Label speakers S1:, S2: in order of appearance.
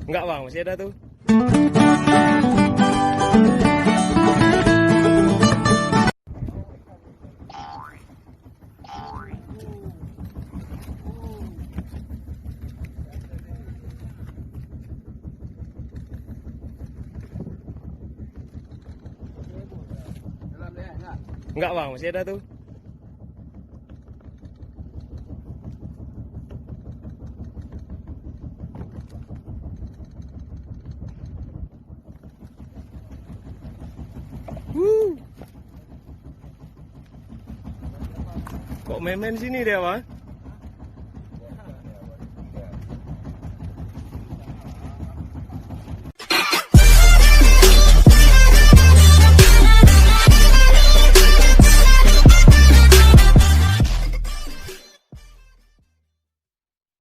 S1: Enggak bang, masih ada tuh. Enggak bang, masih ada tuh. Kok main-main sini dia bang?